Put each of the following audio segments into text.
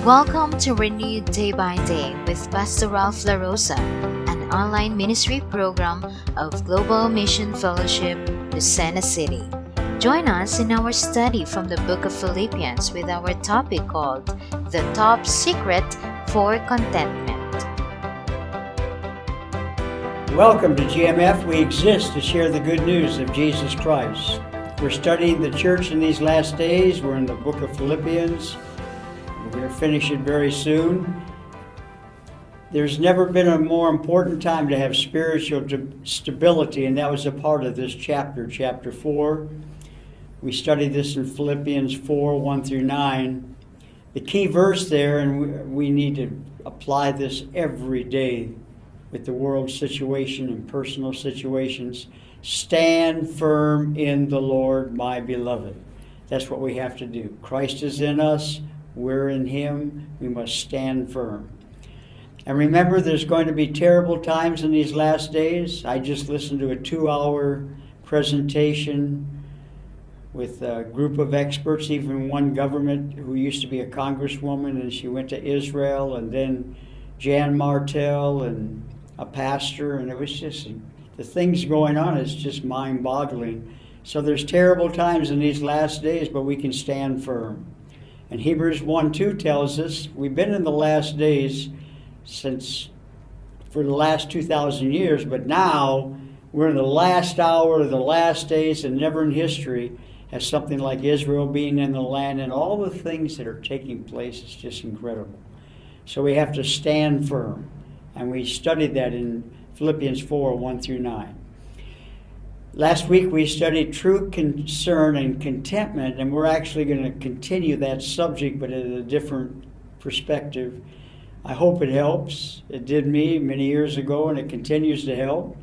Welcome to Renewed Day by Day with Pastor LaRosa, an online ministry program of Global Mission Fellowship, Lucena City. Join us in our study from the book of Philippians with our topic called The Top Secret for Contentment. Welcome to GMF. We exist to share the good news of Jesus Christ. We're studying the church in these last days. We're in the book of Philippians. We're going to finish it very soon. There's never been a more important time to have spiritual stability, and that was a part of this chapter, chapter 4. We studied this in Philippians 4, 1 through 9. The key verse there, and we need to apply this every day with the world situation and personal situations. Stand firm in the Lord, my beloved. That's what we have to do. Christ is in us. We're in Him. We must stand firm. And remember, there's going to be terrible times in these last days. I just listened to a 2-hour presentation with a group of experts, even one government who used to be a congresswoman, and she went to Israel, and then Jan Martel and a pastor, and it was just, the things going on is just mind-boggling. So there's terrible times in these last days, but we can stand firm. And Hebrews 1:2 tells us we've been in the last days for the last 2,000 years, but now we're in the last hour of the last days, and never in history has something like Israel being in the land and all the things that are taking place. It's just incredible. So we have to stand firm. And we studied that in Philippians 4, 1 through 9. Last week we studied true concern and contentment, and we're actually going to continue that subject, but at a different perspective. I hope it helps. It did me many years ago, and it continues to help.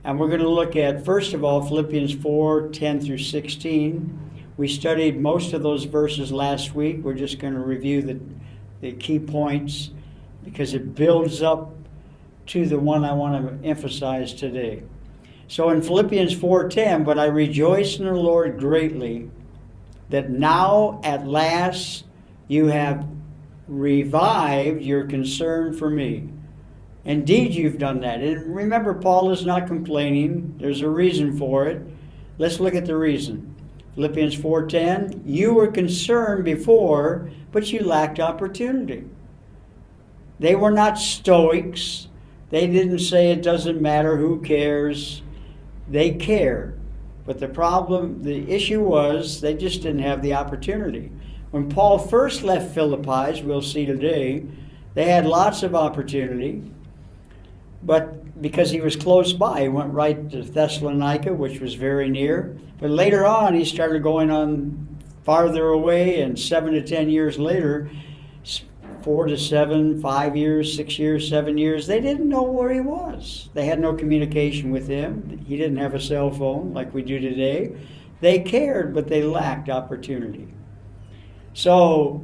And we're going to look at, first of all, Philippians 4, 10 through 16. We studied most of those verses last week. We're just going to review the key points because it builds up to the one I want to emphasize today. So in Philippians 4:10, but I rejoice in the Lord greatly that now at last you have revived your concern for me. Indeed, you've done that. And remember, Paul is not complaining. There's a reason for it. Let's look at the reason. Philippians 4:10, you were concerned before, but you lacked opportunity. They were not stoics. They didn't say it doesn't matter, who cares. They cared. But the issue was they just didn't have the opportunity. When Paul first left Philippi, as we'll see today, they had lots of opportunity. But because he was close by, he went right to Thessalonica, which was very near. But later on, he started going on farther away, and 7 to 10 years later, 4 to 7, 5 years, 6 years, 7 years, they didn't know where he was. They had no communication with him. He didn't have a cell phone like we do today. They cared, but they lacked opportunity. So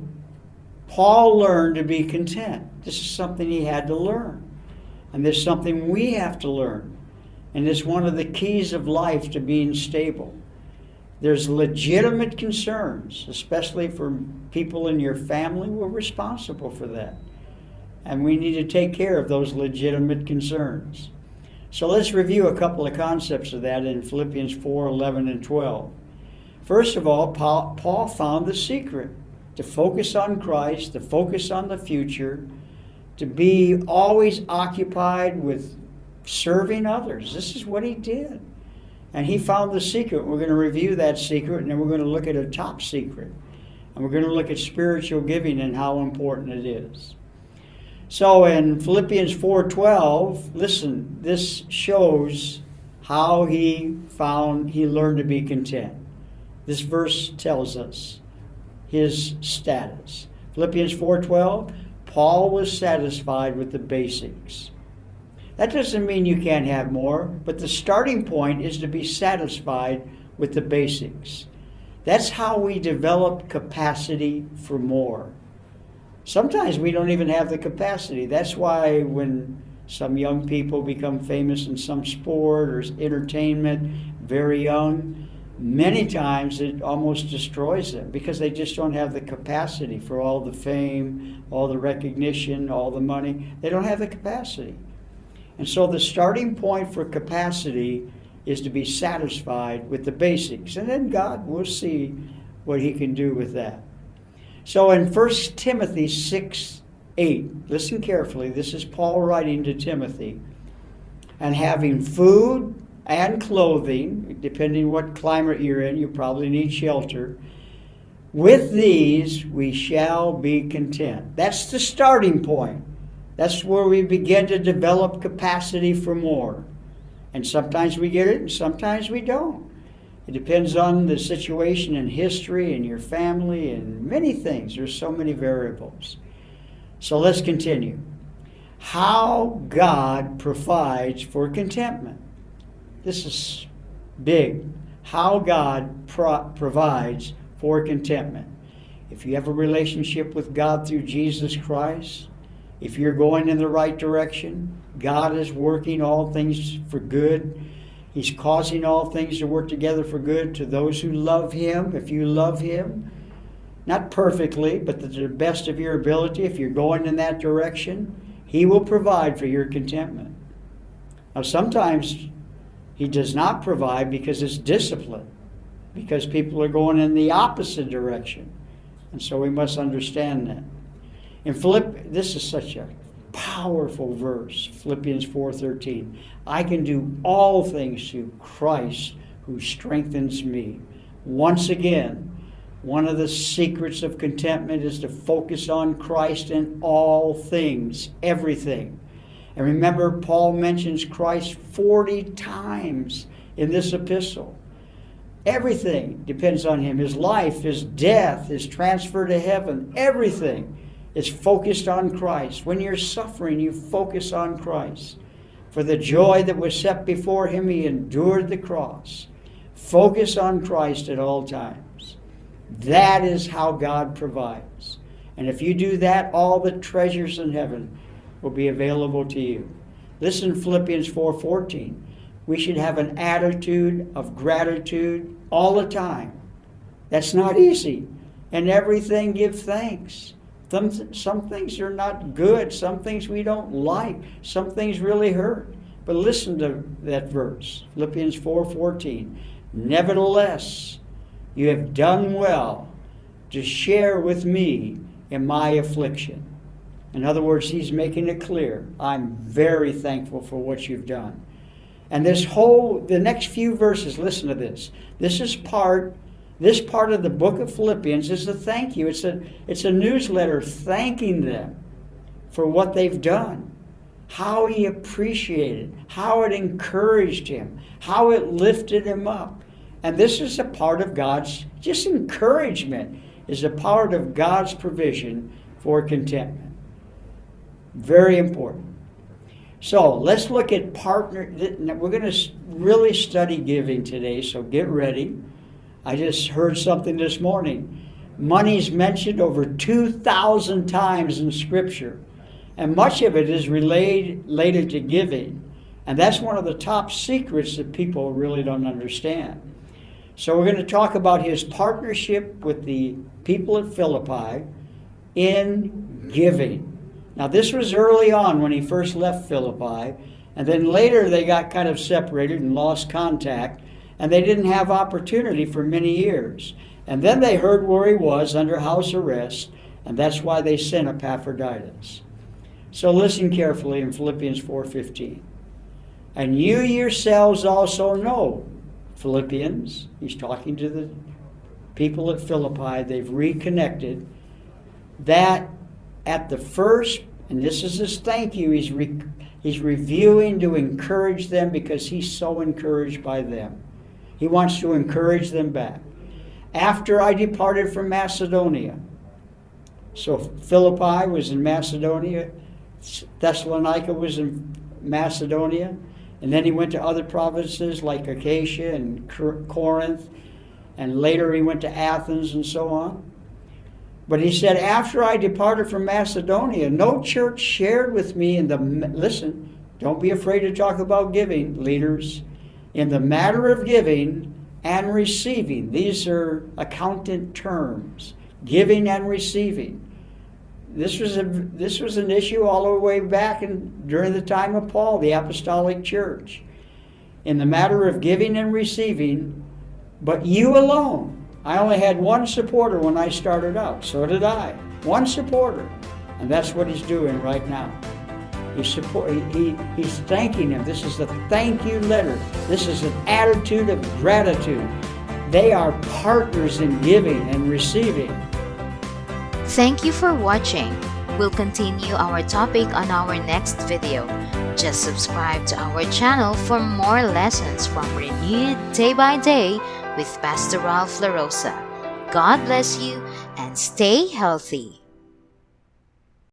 Paul learned to be content. This is something he had to learn. And this is something we have to learn. And it's one of the keys of life to being stable. There's legitimate concerns, especially for people in your family. We're responsible for that. And we need to take care of those legitimate concerns. So let's review a couple of concepts of that in Philippians 4, 11 and 12. First of all, Paul found the secret to focus on Christ, to focus on the future, to be always occupied with serving others. This is what he did. And he found the secret. We're going to review that secret, and then we're going to look at a top secret. And we're going to look at spiritual giving and how important it is. So in Philippians 4:12, listen, this shows how he learned to be content. This verse tells us his status. Philippians 4:12, Paul was satisfied with the basics. That doesn't mean you can't have more, but the starting point is to be satisfied with the basics. That's how we develop capacity for more. Sometimes we don't even have the capacity. That's why when some young people become famous in some sport or entertainment, very young, Many times it almost destroys them because they just don't have the capacity for all the fame, all the recognition, all the money. They don't have the capacity. And so the starting point for capacity is to be satisfied with the basics. And then God will see what he can do with that. So in 1 Timothy 6:8, listen carefully. This is Paul writing to Timothy. And having food and clothing, depending what climate you're in, you probably need shelter. With these we shall be content. That's the starting point. That's where we begin to develop capacity for more. And sometimes we get it and sometimes we don't. It depends on the situation and history and your family and many things. There's so many variables. So let's continue. How God provides for contentment. This is big. How God provides for contentment. If you have a relationship with God through Jesus Christ, if you're going in the right direction, God is working all things for good. He's causing all things to work together for good to those who love him. If you love him, not perfectly, but to the best of your ability, if you're going in that direction, he will provide for your contentment. Now, sometimes he does not provide because it's discipline, because people are going in the opposite direction. And so we must understand that. In this is such a powerful verse, Philippians 4:13. I can do all things through Christ who strengthens me. Once again, one of the secrets of contentment is to focus on Christ in all things, everything. And remember, Paul mentions Christ 40 times in this epistle. Everything depends on him. His life, his death, his transfer to heaven, everything is focused on Christ. When you're suffering, you focus on Christ. For the joy that was set before him, he endured the cross. Focus on Christ at all times. That is how God provides. And if you do that, all the treasures in heaven will be available to you. Listen, Philippians 4:14. We should have an attitude of gratitude all the time. That's not easy. And everything give thanks. Some things are not good. Some things we don't like. Some things really hurt. But listen to that verse, Philippians 4:14. Nevertheless, you have done well to share with me in my affliction. In other words, he's making it clear. I'm very thankful for what you've done. And the next few verses, listen to this. This part of the book of Philippians is a thank you. It's a newsletter thanking them for what they've done. How he appreciated, how it encouraged him, how it lifted him up. And this is a part of God's, just encouragement is a part of God's provision for contentment. Very important. So let's look at partner. We're going to really study giving today, so get ready. I just heard something this morning. Money's mentioned over 2,000 times in Scripture, and much of it is related to giving. And that's one of the top secrets that people really don't understand. So we're going to talk about his partnership with the people at Philippi in giving. Now, this was early on when he first left Philippi, and then later they got kind of separated and lost contact, and they didn't have opportunity for many years. And then they heard where he was under house arrest, and that's why they sent Epaphroditus. So listen carefully in Philippians 4:15. And you yourselves also know, Philippians, he's talking to the people at Philippi, they've reconnected, that at the first, and this is his thank you, he's reviewing to encourage them because he's so encouraged by them. He wants to encourage them back. After I departed from Macedonia. So Philippi was in Macedonia, Thessalonica was in Macedonia, and then he went to other provinces like Achaia and Corinth, and later he went to Athens and so on. But he said, after I departed from Macedonia, no church shared with me in the, listen, don't be afraid to talk about giving, leaders, in the matter of giving and receiving. These are accountant terms, giving and receiving. This was an issue all the way back during the time of Paul, the apostolic church. In the matter of giving and receiving, but you alone. I only had one supporter when I started out. So did I. One supporter. And that's what he's doing right now. He's thanking him. This is a thank you letter. This is an attitude of gratitude. They are partners in giving and receiving. Thank you for watching. We'll continue our topic on our next video. Just subscribe to our channel for more lessons from Renewed Day by Day with Pastor Ralph LaRosa. God bless you and stay healthy.